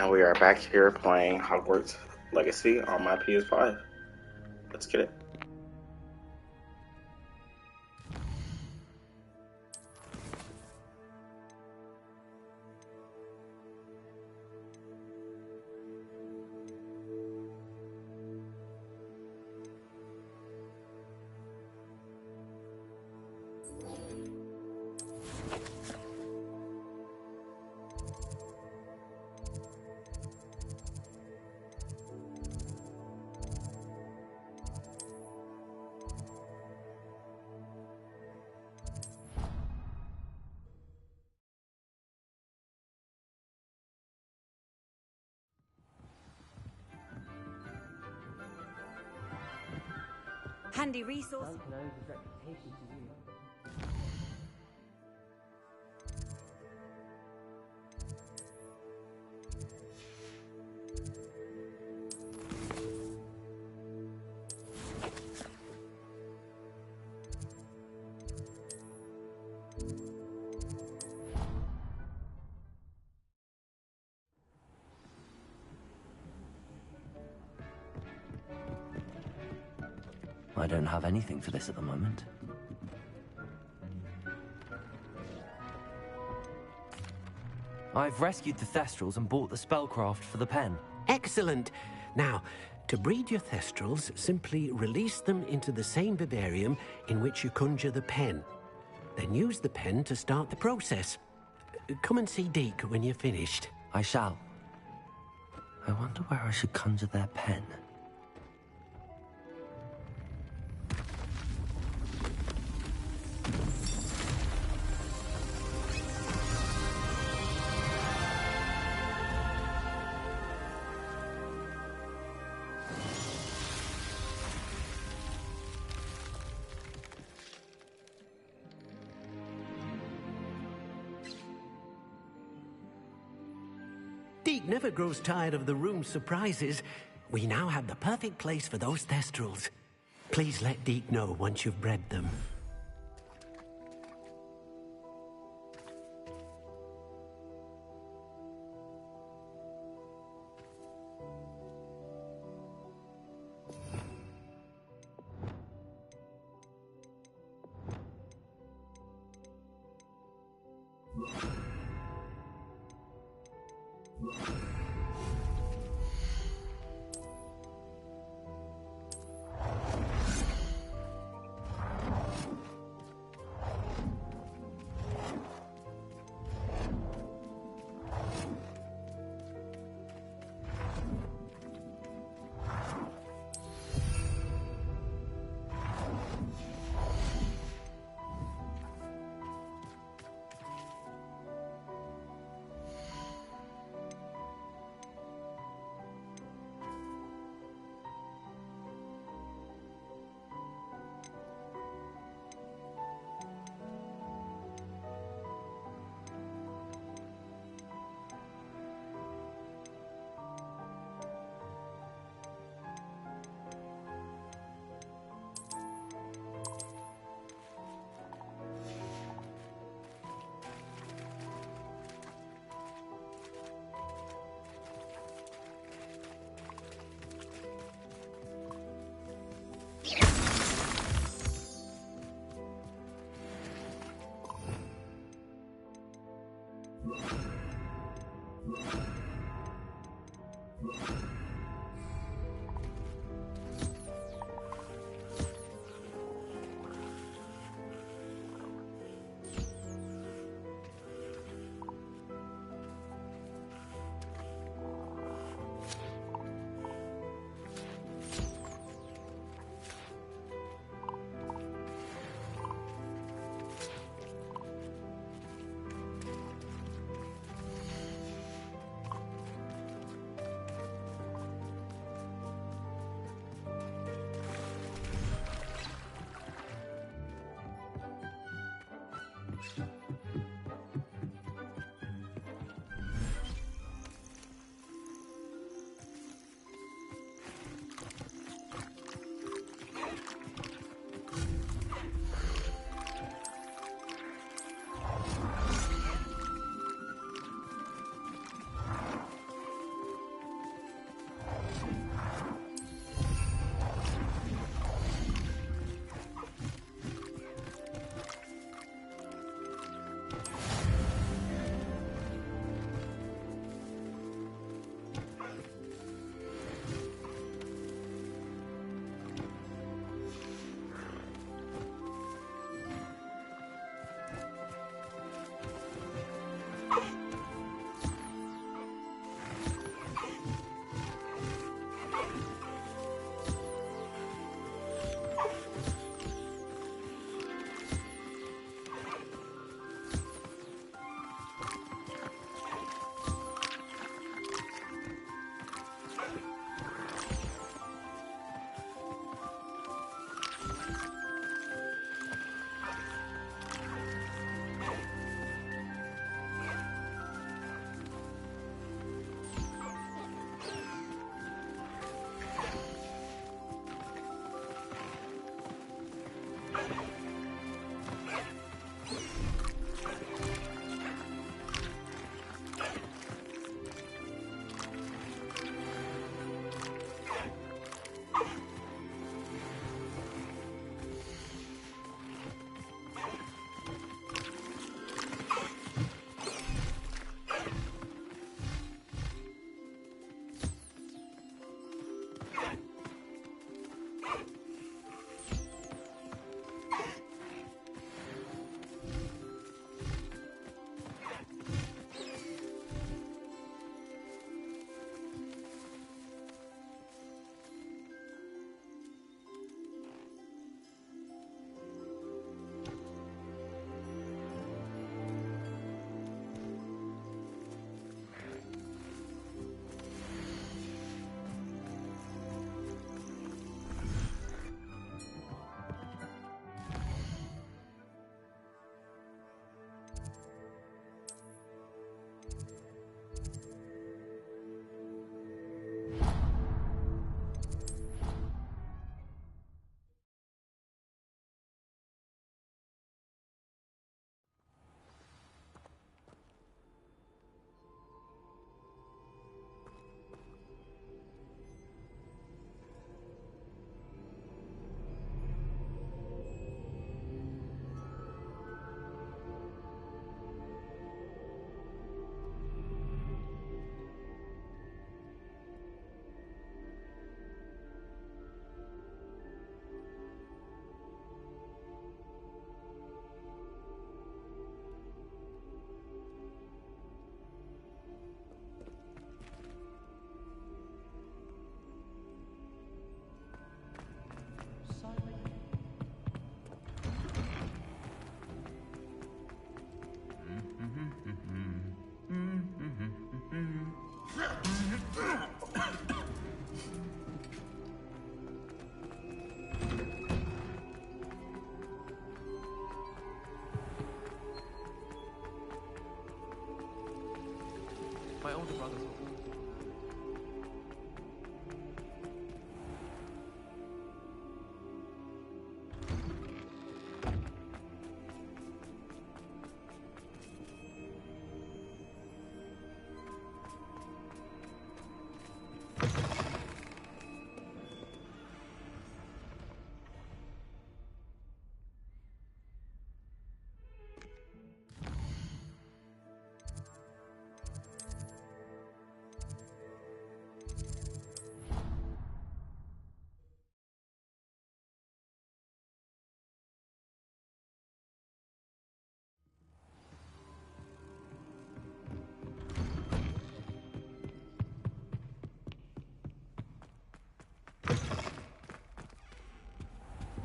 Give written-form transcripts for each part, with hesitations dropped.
And we are back here playing Hogwarts Legacy on my PS5. Let's get it. Handy resource. Don't know his reputation to you. I don't have anything for this at the moment. I've rescued the Thestrals and bought the spellcraft for the pen. Excellent. Now, to breed your Thestrals, simply release them into the same vivarium in which you conjure the pen. Then use the pen to start the process. Come and see Deke when you're finished. I shall. I wonder where I should conjure their pen. Deke never grows tired of the room's surprises. We now have the perfect place for those Thestrals. Please let Deke know once you've bred them.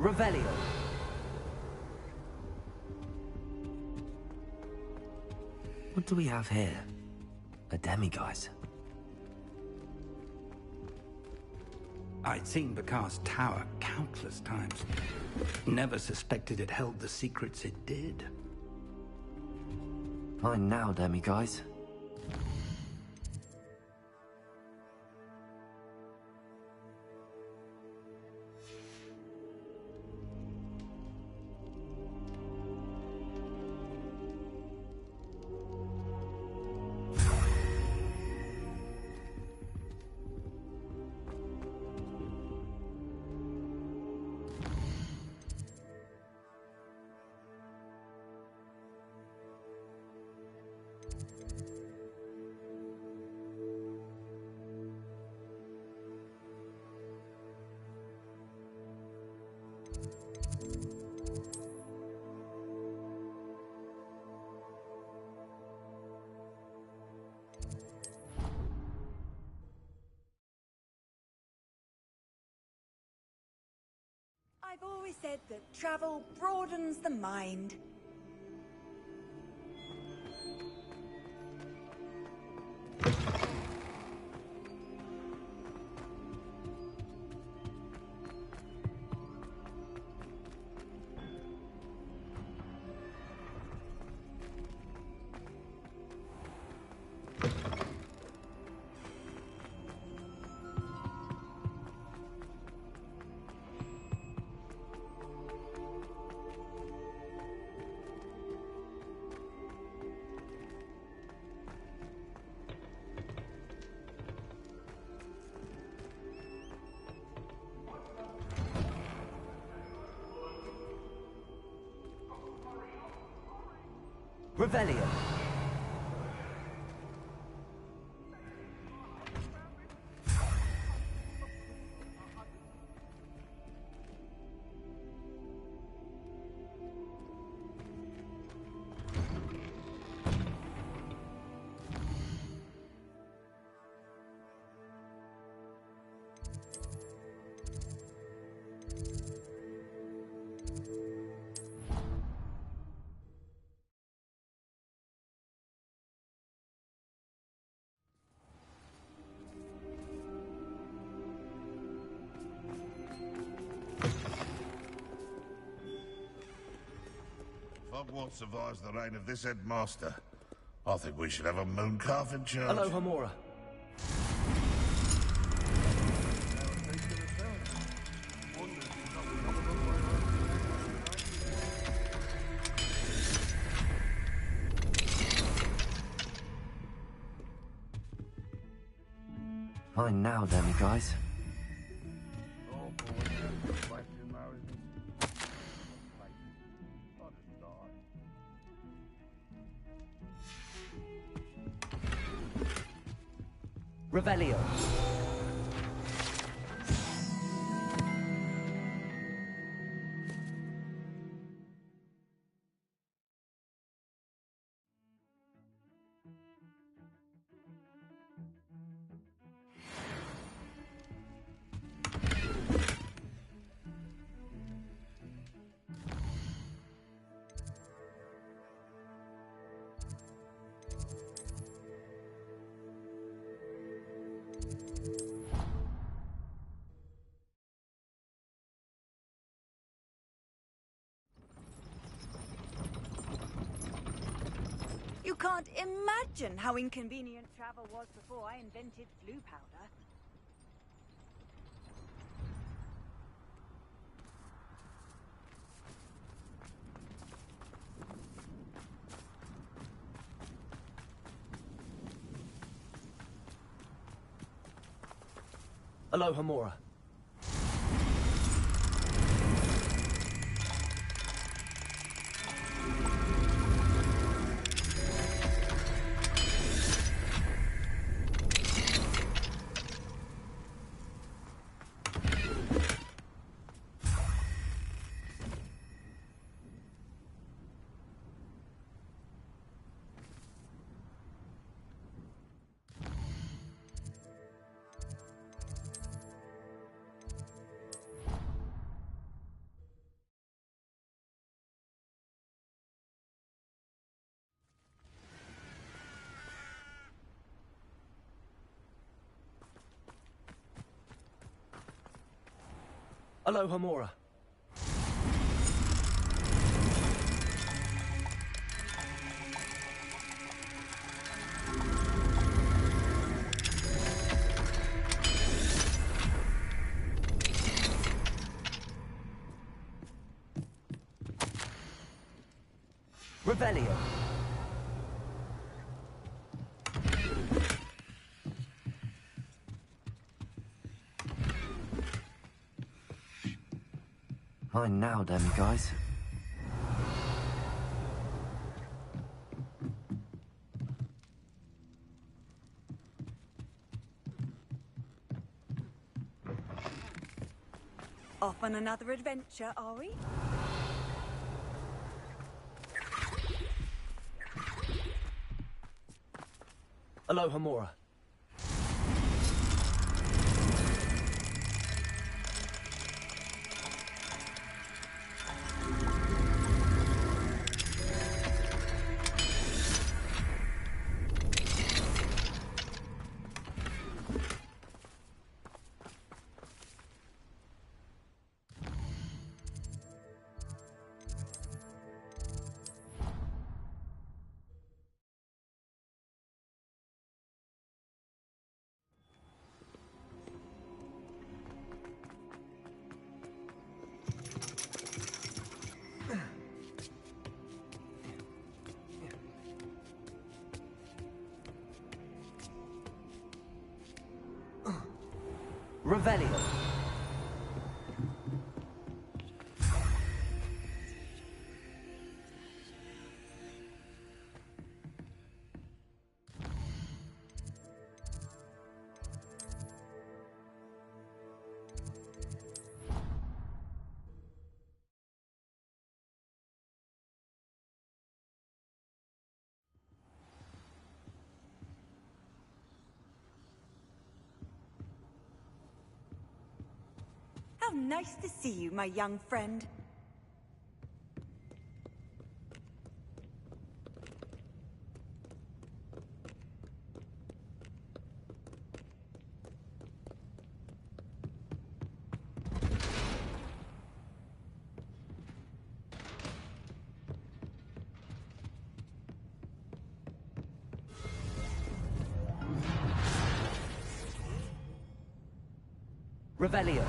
Revelio. What do we have here? A demiguise. I'd seen Bakar's tower countless times. Never suspected it held the secrets it did. Fine now, demiguise. I've always said that travel broadens the mind. Revelio. Hogwarts survives the reign of this headmaster. I think we should have a moon calf in charge. Hello, Hamora. Fine now, demiguise. Revelio. You can't imagine imagine how inconvenient travel was before I invented flu powder. Aloha Mora. Aloha Mora. Revelio. Mine now, damn you guys. Off on another adventure, are we? Aloha Mora. Revelio. How nice to see you, my young friend. Revelio.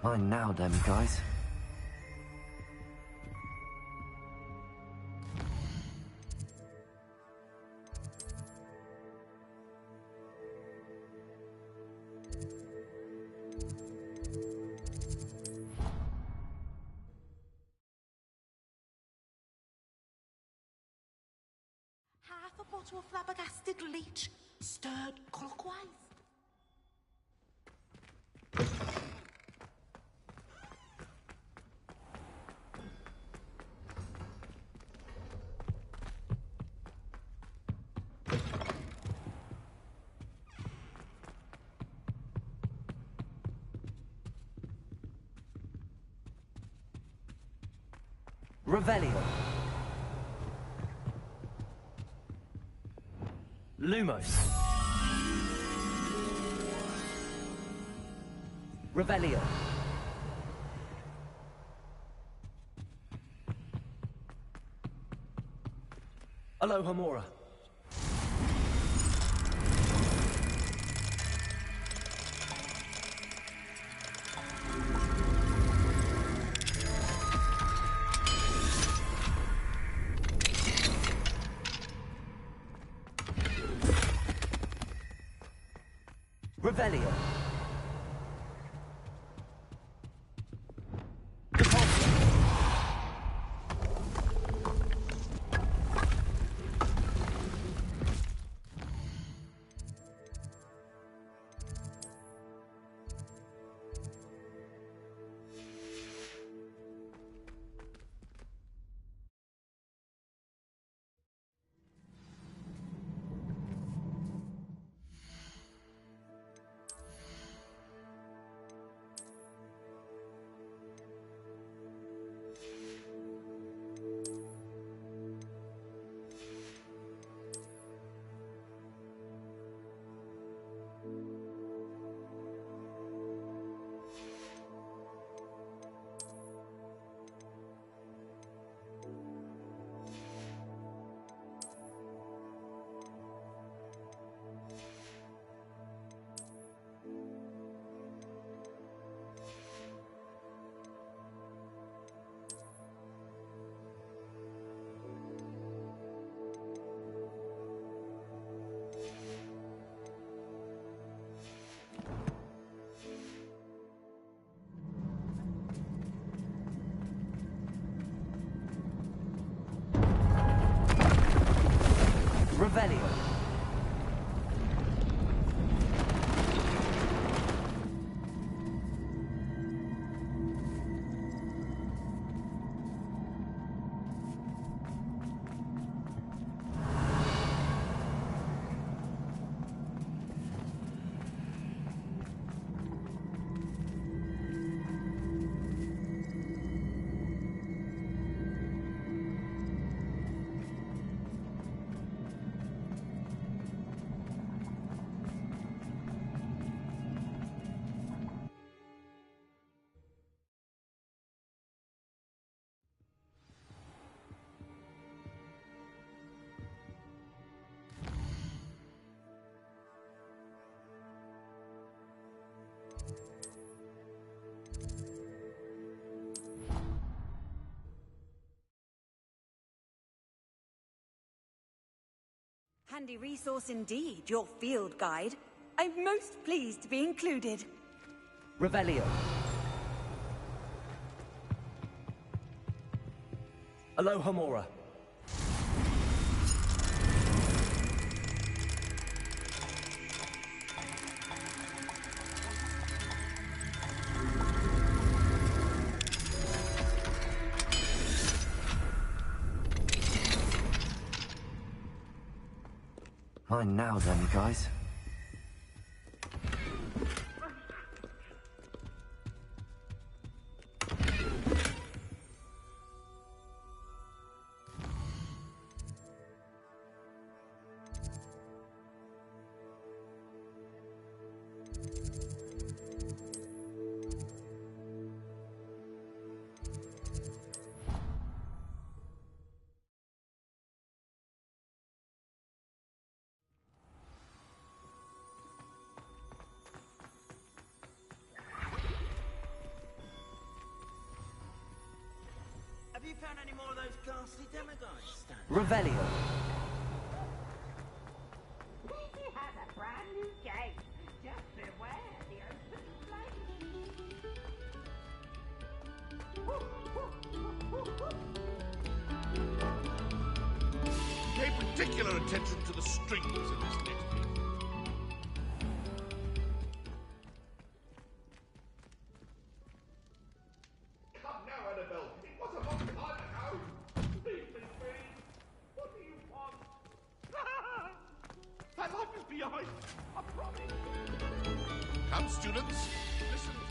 Mine now, damn you guys. a bottle of flabbergasted leech, stirred clockwise. Revelio. Lumos. Revelio. Alohomora. Revelio. Revelio. Handy resource indeed, your field guide. I'm most pleased to be included. Revelio. Alohomora. Mine now then, guys. Have you found any more of those ghastly demigods? Revelio. He has a brand new game. Just beware the open flame. Keep it particular attention to the strings in this next piece. Come now, Annabelle. It was a long time ago. Leave me be. What do you want? That life is behind. I promise. Come, students. Listen to me.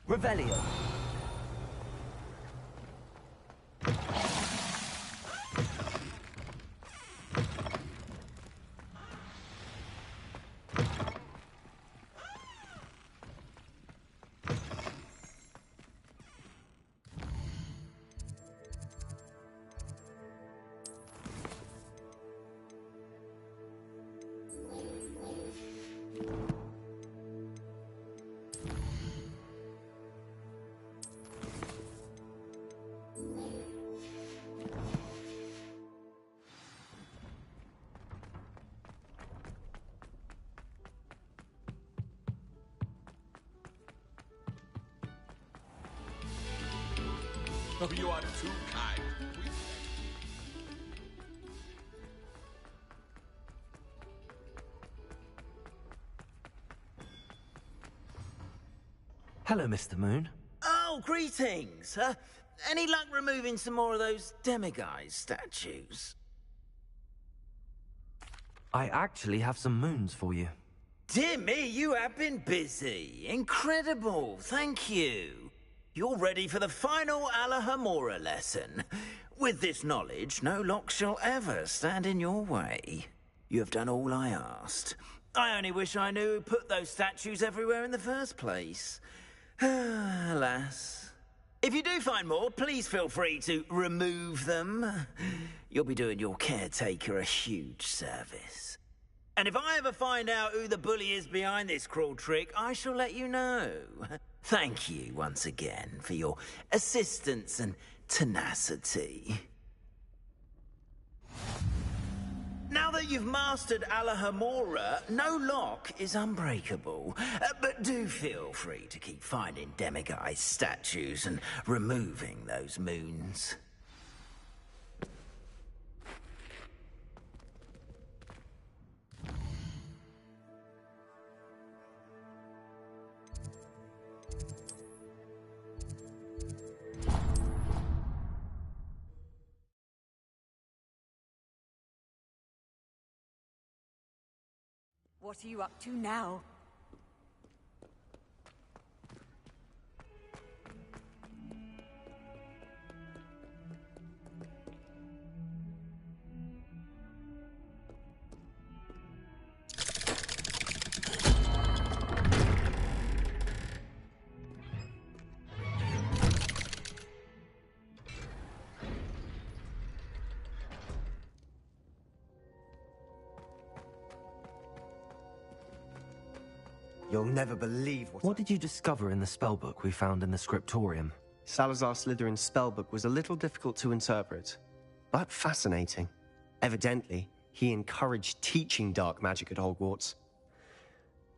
Revelio. Oh, you are too kind. Hello, Mr. Moon. Oh, greetings. Any luck removing some more of those demiguise statues? I actually have some moons for you. Dear me, you have been busy. Incredible. Thank you. You're ready for the final Alahomora lesson. With this knowledge, no lock shall ever stand in your way. You have done all I asked. I only wish I knew who put those statues everywhere in the first place. Alas. If you do find more, please feel free to remove them. You'll be doing your caretaker a huge service. And if I ever find out who the bully is behind this cruel trick, I shall let you know. Thank you once again for your assistance and tenacity. Now that you've mastered Alahomora, no lock is unbreakable. But do feel free to keep finding demiguise statues and removing those moons. What are you up to now? You'll never believe What did you discover in the spellbook we found in the scriptorium? Salazar Slytherin's spellbook was a little difficult to interpret, but fascinating. Evidently, he encouraged teaching dark magic at Hogwarts.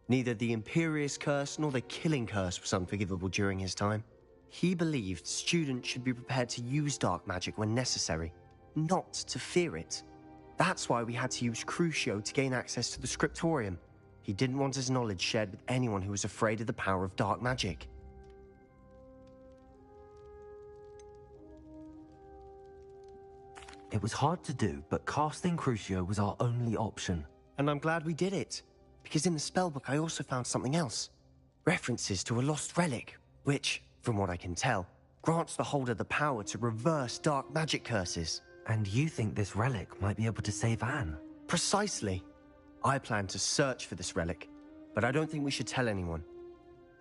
Neither the Imperious Curse nor the Killing Curse was unforgivable during his time. He believed students should be prepared to use dark magic when necessary, not to fear it. That's why we had to use Crucio to gain access to the scriptorium. He didn't want his knowledge shared with anyone who was afraid of the power of dark magic. It was hard to do, but casting Crucio was our only option. And I'm glad we did it, because in the spellbook I also found something else. References to a lost relic, which, from what I can tell, grants the holder the power to reverse dark magic curses. And you think this relic might be able to save Anne? Precisely. I plan to search for this relic, but I don't think we should tell anyone.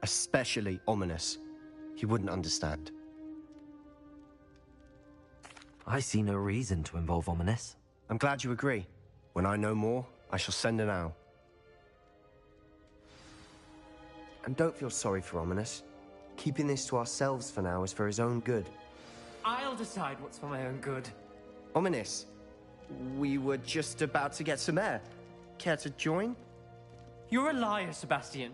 Especially Ominous. He wouldn't understand. I see no reason to involve Ominous. I'm glad you agree. When I know more, I shall send an owl. And don't feel sorry for Ominous. Keeping this to ourselves for now is for his own good. I'll decide what's for my own good. Ominous. We were just about to get some air. Care to join? You're a liar, Sebastian.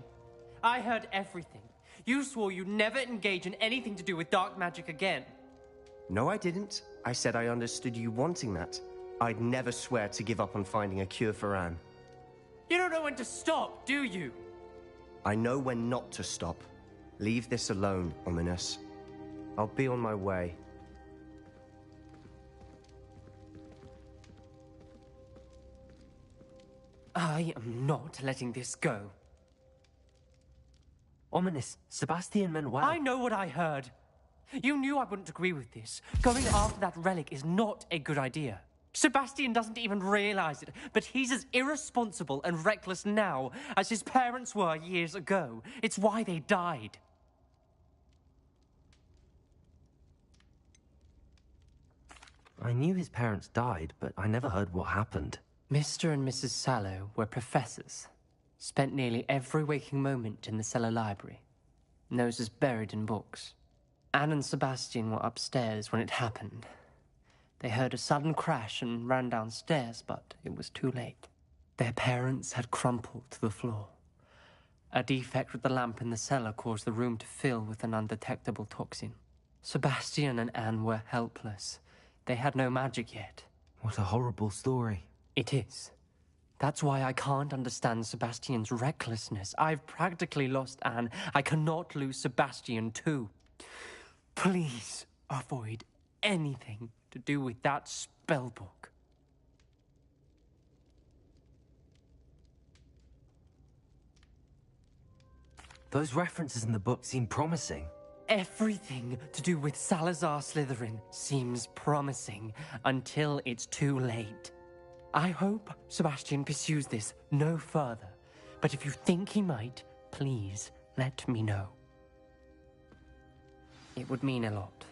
I heard everything. You swore you'd never engage in anything to do with dark magic again. No, I didn't. I said I understood you wanting that. I'd never swear to give up on finding a cure for Anne. You don't know when to stop, do you? I know when not to stop. Leave this alone, Ominous. I'll be on my way. I am not letting this go. Ominous, Sebastian meant well. I know what I heard. You knew I wouldn't agree with this. Going after that relic is not a good idea. Sebastian doesn't even realize it, but he's as irresponsible and reckless now as his parents were years ago. It's why they died. I knew his parents died, but I never heard what happened. Mr. and Mrs. Sallow were professors. Spent nearly every waking moment in the cellar library. Noses buried in books. Anne and Sebastian were upstairs when it happened. They heard a sudden crash and ran downstairs, but it was too late. Their parents had crumpled to the floor. A defect with the lamp in the cellar caused the room to fill with an undetectable toxin. Sebastian and Anne were helpless. They had no magic yet. What a horrible story. It is. That's why I can't understand Sebastian's recklessness. I've practically lost Anne. I cannot lose Sebastian too. Please avoid anything to do with that spellbook. Those references in the book seem promising. Everything to do with Salazar Slytherin seems promising until it's too late. I hope Sebastian pursues this no further, but if you think he might, please let me know. It would mean a lot.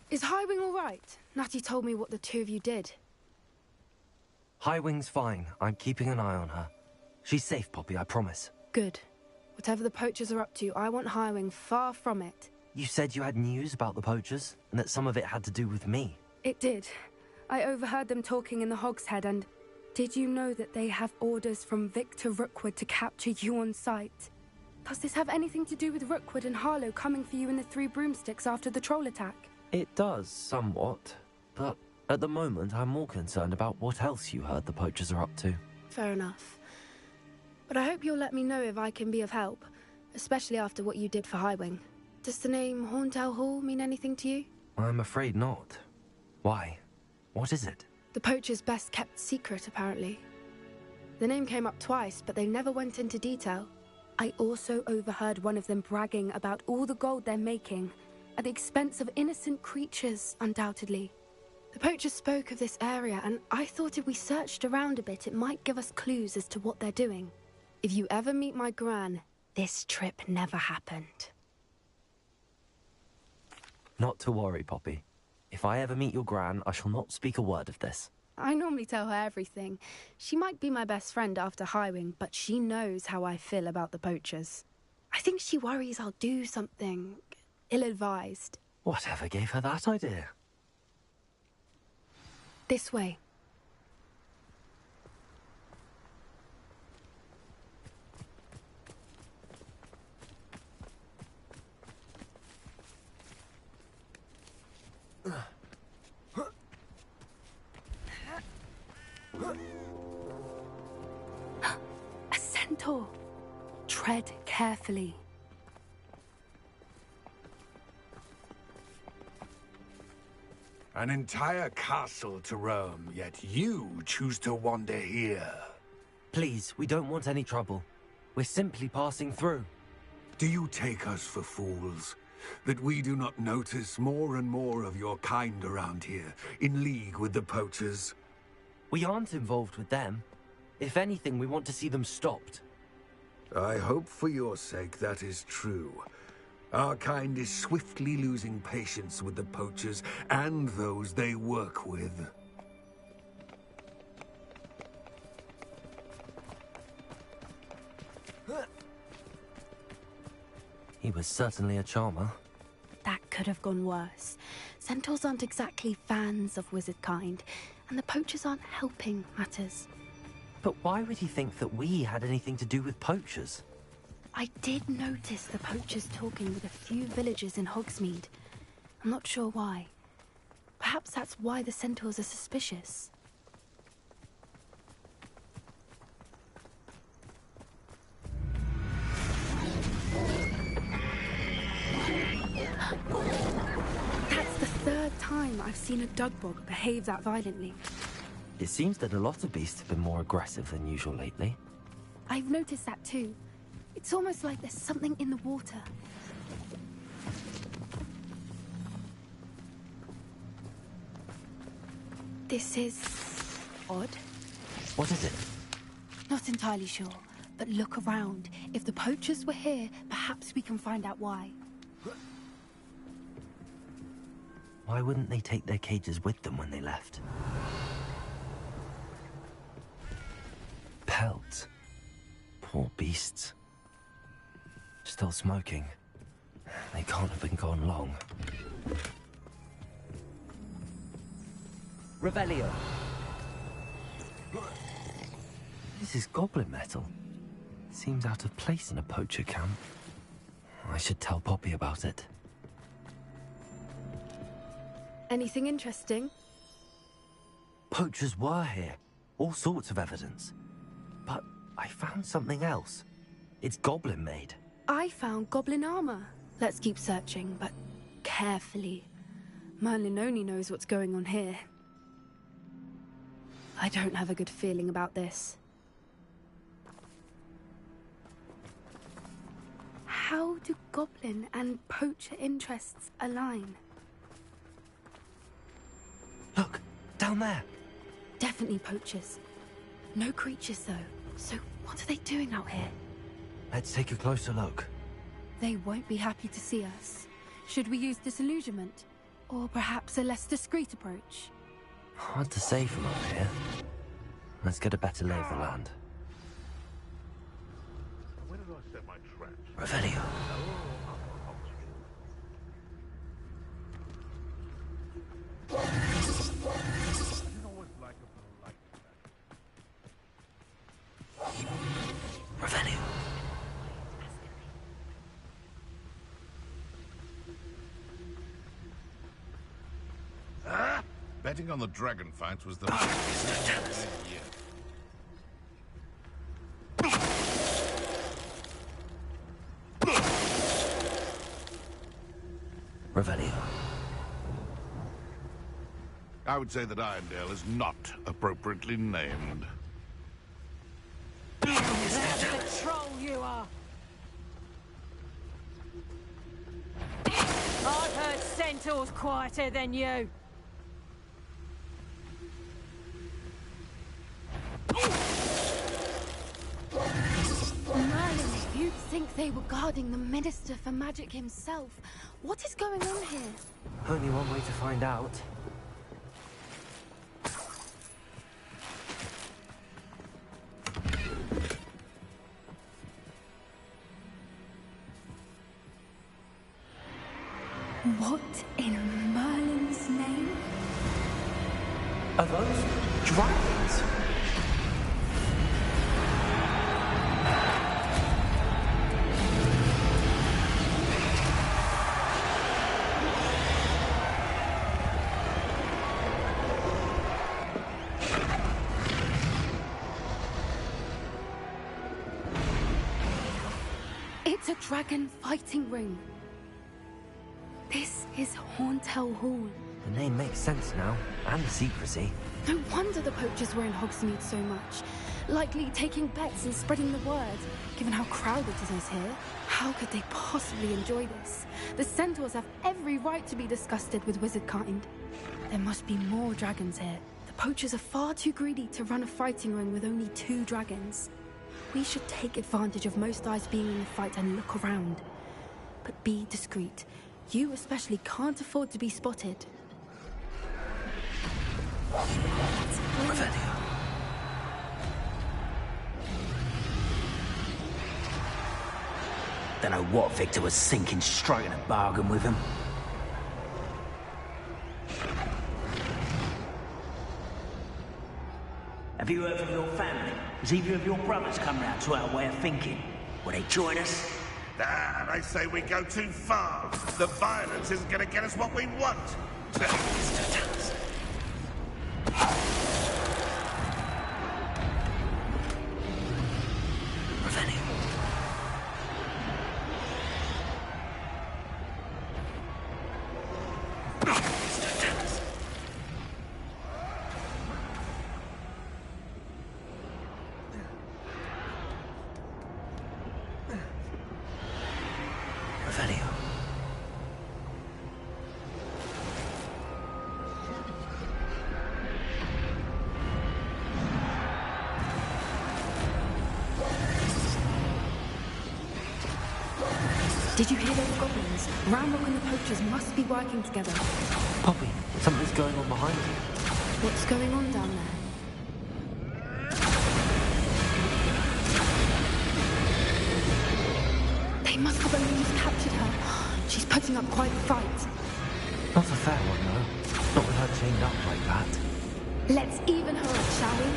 Is Highwing all right? Natty told me what the two of you did. Highwing's fine. I'm keeping an eye on her. She's safe, Poppy, I promise. Good. Whatever the poachers are up to, I want Highwing far from it. You said you had news about the poachers, and that some of it had to do with me. It did. I overheard them talking in the Hogshead, and did you know that they have orders from Victor Rookwood to capture you on sight? Does this have anything to do with Rookwood and Harlow coming for you in the Three Broomsticks after the troll attack? It does, somewhat. But at the moment, I'm more concerned about what else you heard the poachers are up to. Fair enough. But I hope you'll let me know if I can be of help, especially after what you did for Highwing. Does the name Horntail Hall mean anything to you? I'm afraid not. Why? What is it? The poacher's best kept secret, apparently. The name came up twice, but they never went into detail. I also overheard one of them bragging about all the gold they're making, at the expense of innocent creatures, undoubtedly. The poachers spoke of this area, and I thought if we searched around a bit, it might give us clues as to what they're doing. If you ever meet my gran, this trip never happened. Not to worry, Poppy. If I ever meet your gran, I shall not speak a word of this. I normally tell her everything. She might be my best friend after Highwing, but she knows how I feel about the poachers. I think she worries I'll do something ill-advised. Whatever gave her that idea? This way. A centaur. Tread carefully. An entire castle to roam, yet you choose to wander here. Please, we don't want any trouble. We're simply passing through. Do you take us for fools? That we do not notice more and more of your kind around here, in league with the poachers? We aren't involved with them. If anything, we want to see them stopped. I hope for your sake that is true. Our kind is swiftly losing patience with the poachers and those they work with. He was certainly a charmer. That could have gone worse. Centaurs aren't exactly fans of wizard kind, and the poachers aren't helping matters. But why would he think that we had anything to do with poachers? I did notice the poachers talking with a few villagers in Hogsmeade. I'm not sure why. Perhaps that's why the centaurs are suspicious. That's the third time I've seen a Dugbog behave that violently. It seems that a lot of beasts have been more aggressive than usual lately. I've noticed that too. It's almost like there's something in the water. This is odd. What is it? Not entirely sure, but look around. If the poachers were here, perhaps we can find out why. Why wouldn't they take their cages with them when they left? Pelts. Poor beasts. Still smoking. They can't have been gone long. Revelio. This is goblin metal. Seems out of place in a poacher camp. I should tell Poppy about it. Anything interesting? Poachers were here. All sorts of evidence. But I found something else. It's goblin made. I found goblin armor. Let's keep searching, but carefully. Merlin only knows what's going on here. I don't have a good feeling about this. How do goblin and poacher interests align? Look, down there. Definitely poachers. No creatures, though. So What are they doing out here? Let's take a closer look. They won't be happy to see us. Should we use disillusionment? Or perhaps a less discreet approach? Hard to say from up here. Let's get a better lay of the land. Where did I set my traps? Revelio. Revelio. Betting on the dragon fight was the Revelio. I would say that Irondale is not appropriately named. That's the troll you are. I've heard centaurs quieter than you. Merlin, you'd think they were guarding the Minister for Magic himself. What is going on here? Only one way to find out. What in Merlin's name? Are those dragons? It's a dragon fighting ring. This is Hauntel Hall. The name makes sense now, and the secrecy. No wonder the poachers were in Hogsmeade so much. Likely taking bets and spreading the word, given how crowded it is here. How could they possibly enjoy this? The centaurs have every right to be disgusted with wizard kind. There must be more dragons here. The poachers are far too greedy to run a fighting ring with only 2 dragons. We should take advantage of most eyes being in the fight and look around. But be discreet. You especially can't afford to be spotted. Revelio. Don't know what Victor was thinking, striking a bargain with him. Have you heard from your family? Has either of your brothers come round to our way of thinking? Will they join us? Ah, they say we go too far. The violence isn't going to get us what we want. Did you hear those goblins? Ramrock and the poachers must be working together. Poppy, something's going on behind you. What's going on down there? They must have only just captured her. She's putting up quite a fight. Not a fair one, though. Not with her chained up like that. Let's even her up, shall we?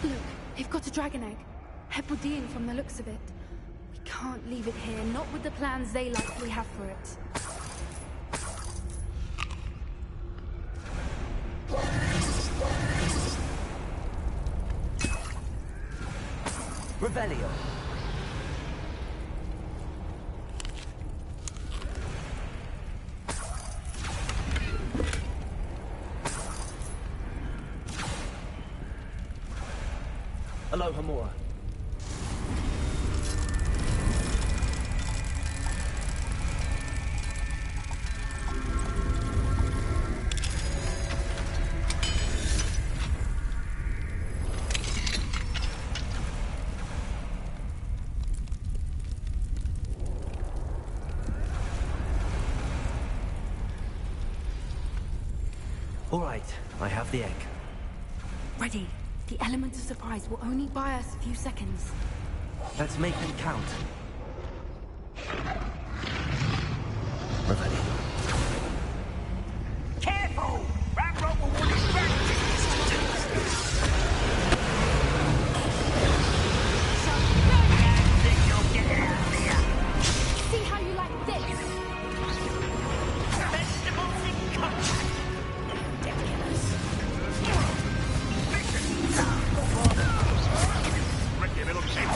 Look, they've got a dragon egg. Hebridean from the looks of it. We can't leave it here, not with the plans they likely have for it. Revelio. Hello, Hamura. All right, I have the egg. Ready. The element of surprise will only buy us a few seconds. Let's make them count. We're ready. Careful! Ramrock will want his back. See how you like this? Vegetables in contact. Ridiculous. Ricky little kid.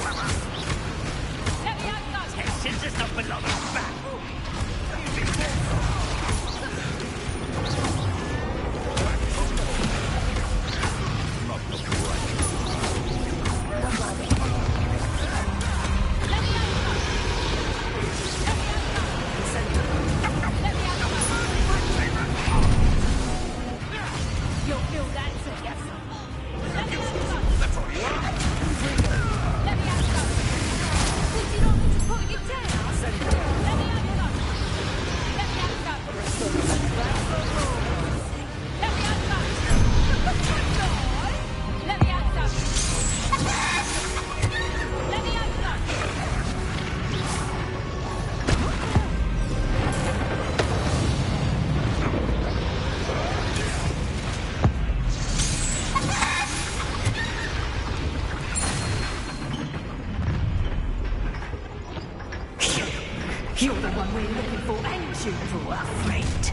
Texas does not belong in back. You'll feel that together. That's all you are. Let me out. Would you not want to put it down? Let me out. Let me out. Let me out. Let me out. Let me out. You're the one we're looking for, ain't you, poor friend?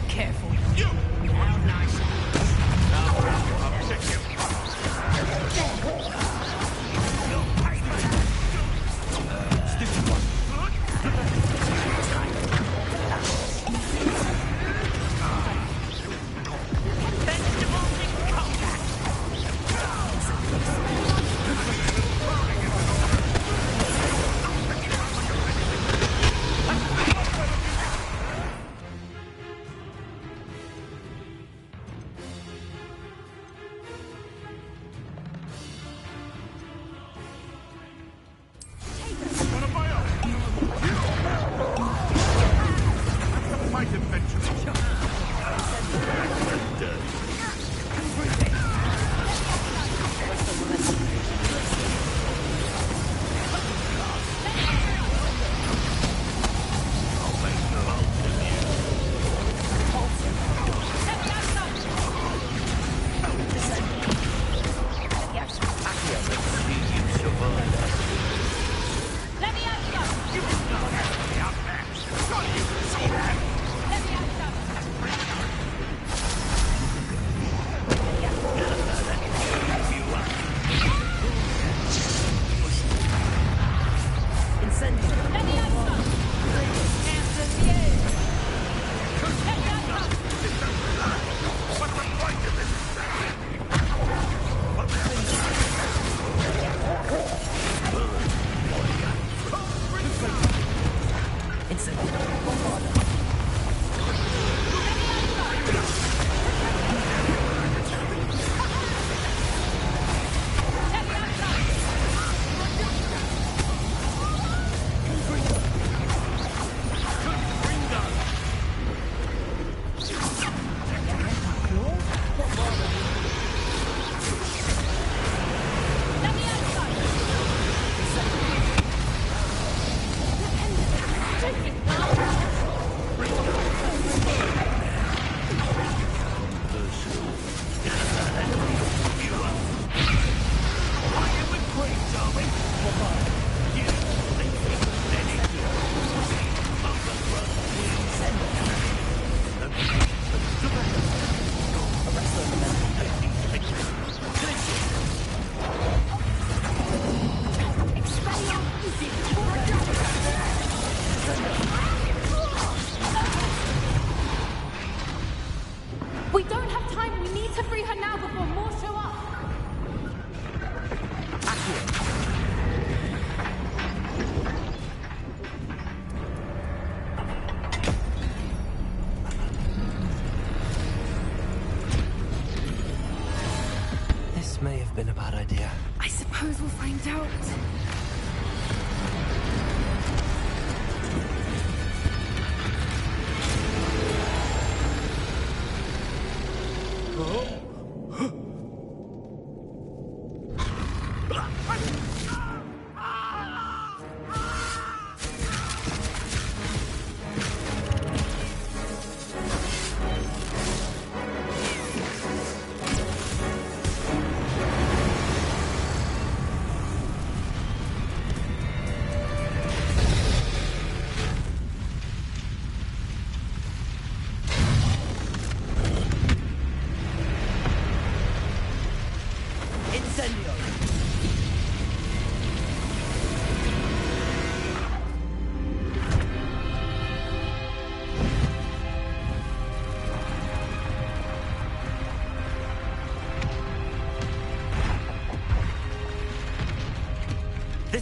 Careful. How nice. I'll check you. You'll pay for that. Stupid one. Vegetables in contact.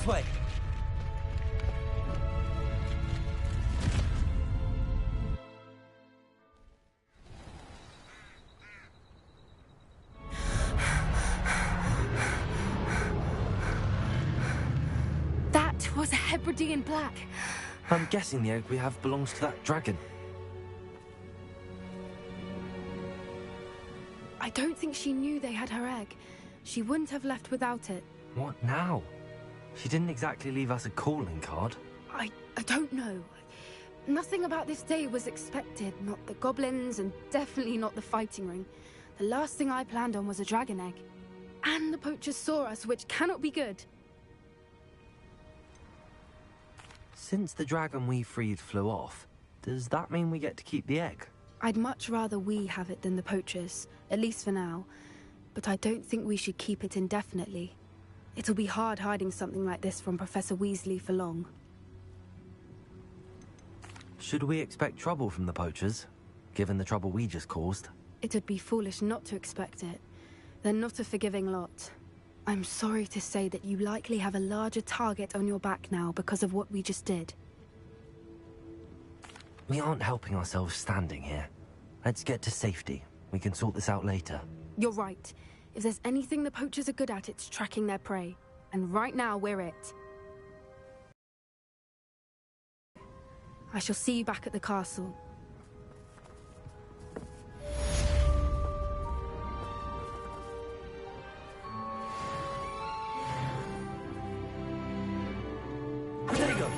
way! That was a Hebridean black. I'm guessing the egg we have belongs to that dragon. I don't think she knew they had her egg. She wouldn't have left without it. What now? She didn't exactly leave us a calling card. I don't know. Nothing about this day was expected. Not the goblins, and definitely not the fighting ring. The last thing I planned on was a dragon egg. And the poachers saw us, which cannot be good. Since the dragon we freed flew off, does that mean we get to keep the egg? I'd much rather we have it than the poachers, at least for now. But I don't think we should keep it indefinitely. It'll be hard hiding something like this from Professor Weasley for long. Should we expect trouble from the poachers, given the trouble we just caused? It'd be foolish not to expect it. They're not a forgiving lot. I'm sorry to say that you likely have a larger target on your back now because of what we just did. We aren't helping ourselves standing here. Let's get to safety. We can sort this out later. You're right. If there's anything the poachers are good at, it's tracking their prey. And right now, we're it. I shall see you back at the castle. Protego!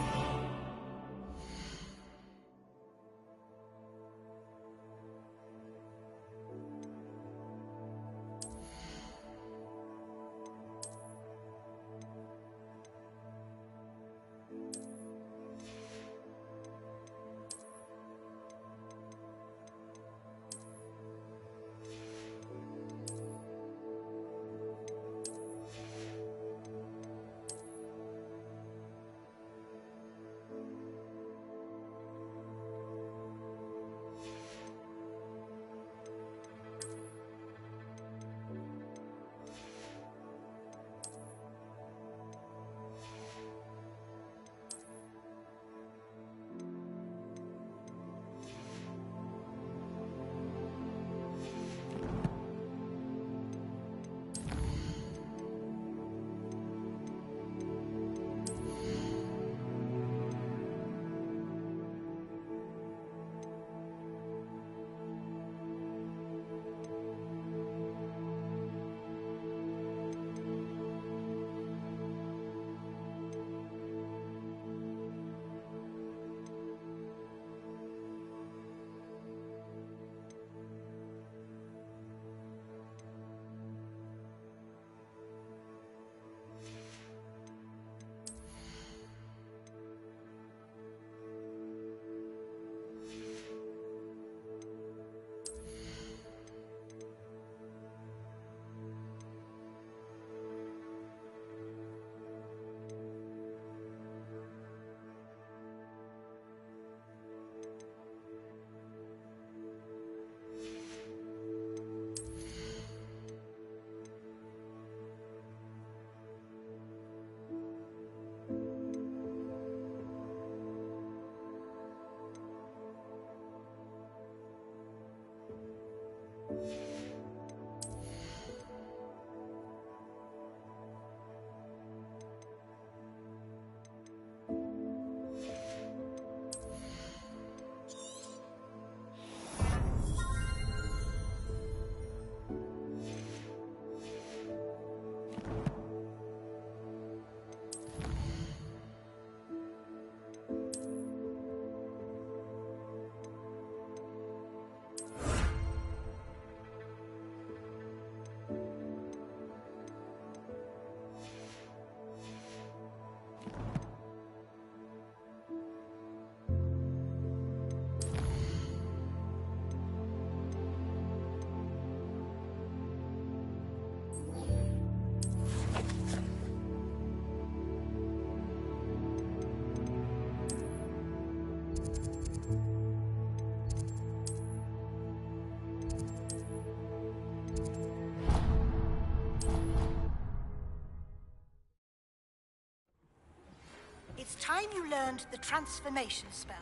time you learned the transformation spell.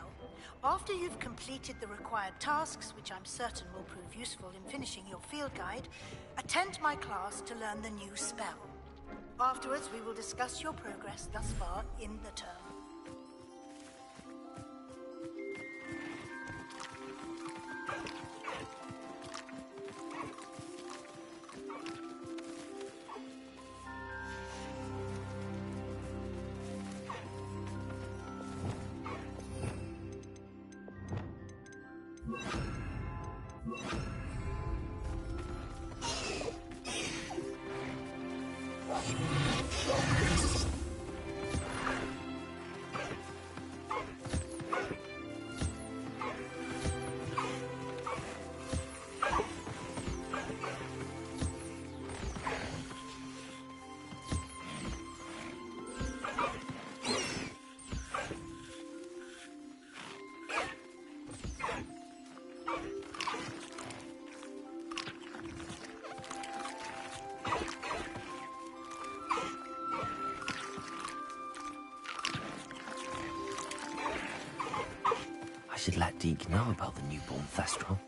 After you've completed the required tasks, which I'm certain will prove useful in finishing your field guide, attend my class to learn the new spell. Afterwards, we will discuss your progress thus far in the term. I should let Deke know about the newborn Thestral.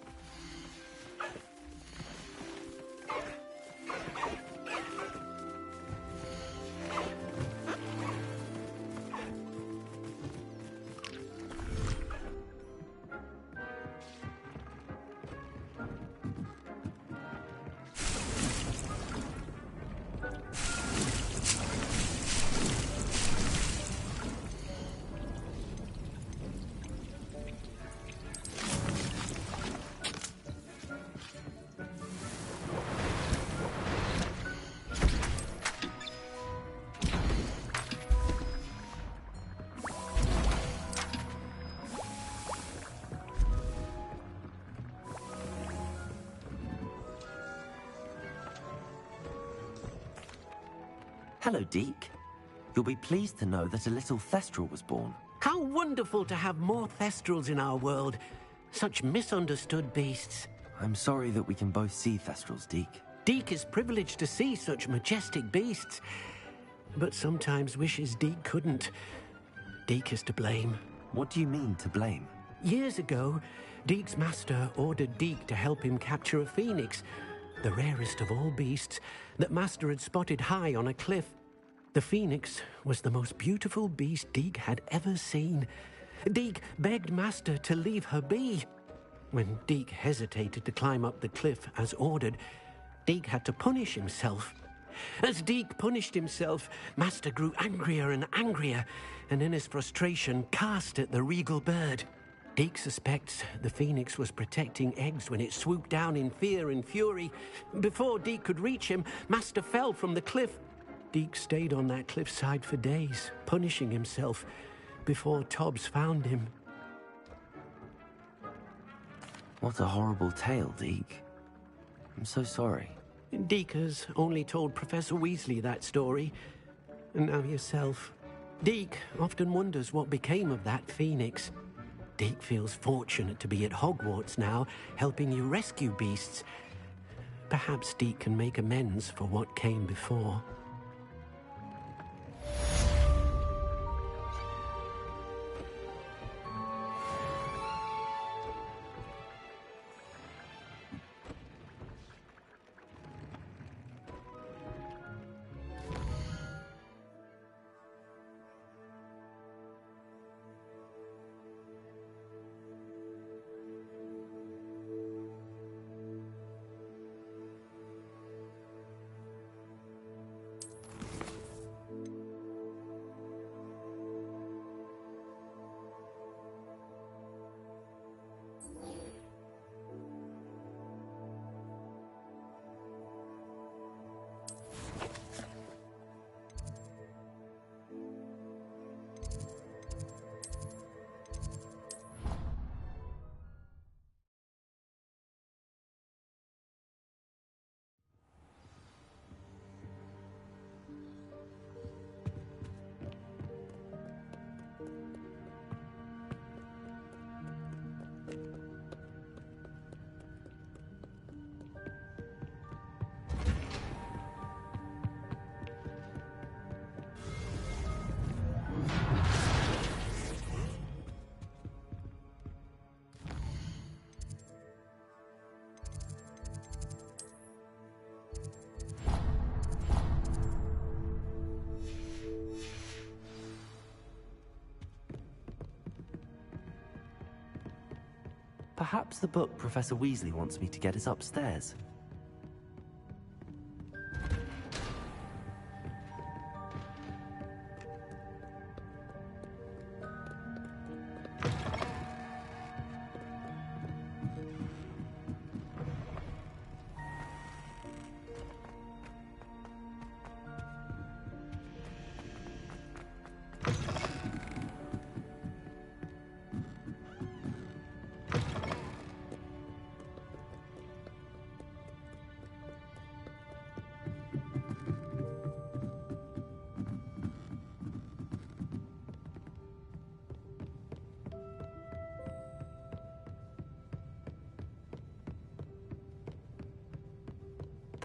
Hello, Deke. You'll be pleased to know that a little Thestral was born. How wonderful to have more Thestrals in our world. Such misunderstood beasts. I'm sorry that we can both see Thestrals, Deke. Deke is privileged to see such majestic beasts, but sometimes wishes Deke couldn't. Deke is to blame. What do you mean, to blame? Years ago, Deke's master ordered Deke to help him capture a phoenix, the rarest of all beasts, that Master had spotted high on a cliff. The phoenix was the most beautiful beast Deke had ever seen. Deke begged Master to leave her be. When Deke hesitated to climb up the cliff as ordered, Deke had to punish himself. As Deke punished himself, Master grew angrier and angrier, and in his frustration cast at the regal bird. Deke suspects the phoenix was protecting eggs when it swooped down in fear and fury. Before Deke could reach him, Master fell from the cliff. Deke stayed on that cliffside for days, punishing himself, before Tobbs found him. What a horrible tale, Deke. I'm so sorry. Deke has only told Professor Weasley that story, and now yourself. Deke often wonders what became of that phoenix. Deke feels fortunate to be at Hogwarts now, helping you rescue beasts. Perhaps Deke can make amends for what came before. Perhaps the book Professor Weasley wants me to get is upstairs.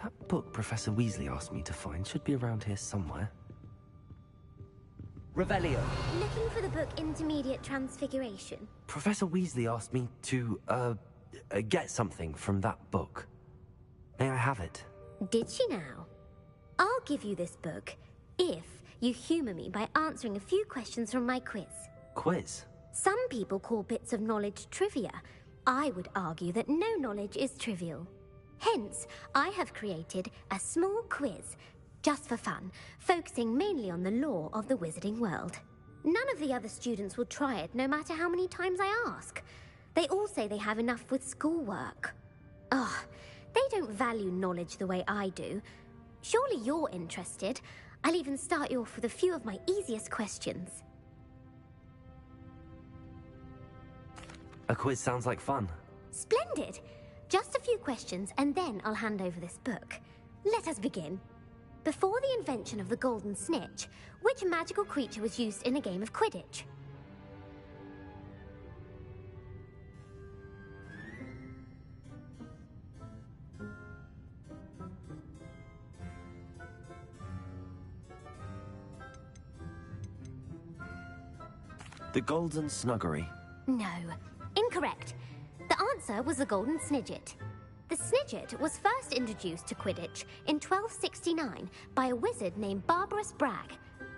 That book Professor Weasley asked me to find should be around here somewhere. Revelio. Looking for the book Intermediate Transfiguration? Professor Weasley asked me to, get something from that book. May I have it? Did she now? I'll give you this book if you humor me by answering a few questions from my quiz. Quiz? Some people call bits of knowledge trivia. I would argue that no knowledge is trivial. Hence, I have created a small quiz, just for fun, focusing mainly on the lore of the wizarding world. None of the other students will try it, no matter how many times I ask. They all say they have enough with schoolwork. Ugh, they don't value knowledge the way I do. Surely you're interested. I'll even start you off with a few of my easiest questions. A quiz sounds like fun. Splendid! Just a few questions, and then I'll hand over this book. Let us begin. Before the invention of the golden snitch, which magical creature was used in a game of Quidditch? The Golden Snuggery. No, incorrect. The answer was the golden snidget. The snidget was first introduced to Quidditch in 1269 by a wizard named Barbarous Bragg.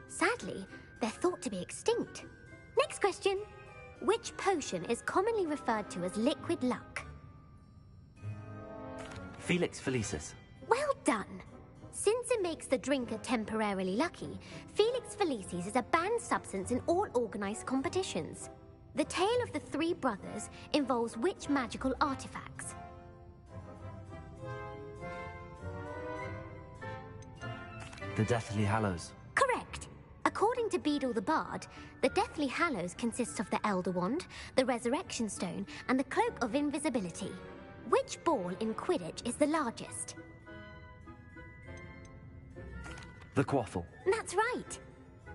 Sadly, they're thought to be extinct. Next question. Which potion is commonly referred to as liquid luck? Felix Felicis. Well done. Since it makes the drinker temporarily lucky, Felix Felicis is a banned substance in all organized competitions. The tale of the three brothers involves which magical artifacts? The Deathly Hallows. Correct. According to Beedle the Bard, the Deathly Hallows consists of the Elder Wand, the Resurrection Stone, and the Cloak of Invisibility. Which ball in Quidditch is the largest? The Quaffle. That's right.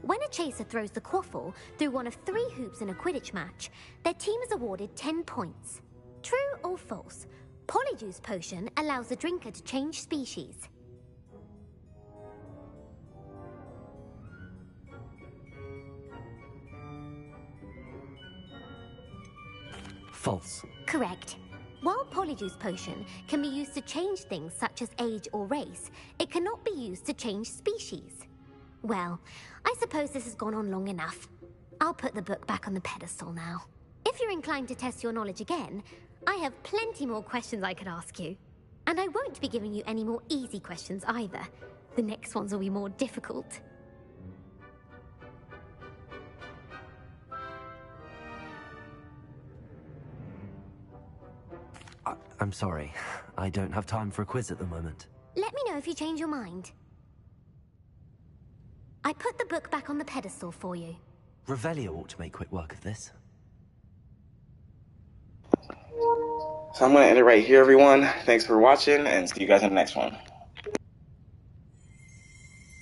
When a chaser throws the quaffle through one of 3 hoops in a Quidditch match, their team is awarded 10 points. True or false? Polyjuice Potion allows the drinker to change species. False. Correct. While Polyjuice Potion can be used to change things such as age or race, it cannot be used to change species. Well, I suppose this has gone on long enough. I'll put the book back on the pedestal now. If you're inclined to test your knowledge again, I have plenty more questions I could ask you. And I won't be giving you any more easy questions either. The next ones will be more difficult. I'm sorry. I don't have time for a quiz at the moment. Let me know if you change your mind. I put the book back on the pedestal for you. Revelio ought to make quick work of this. So I'm going to end it right here, everyone. Thanks for watching, and see you guys in the next one.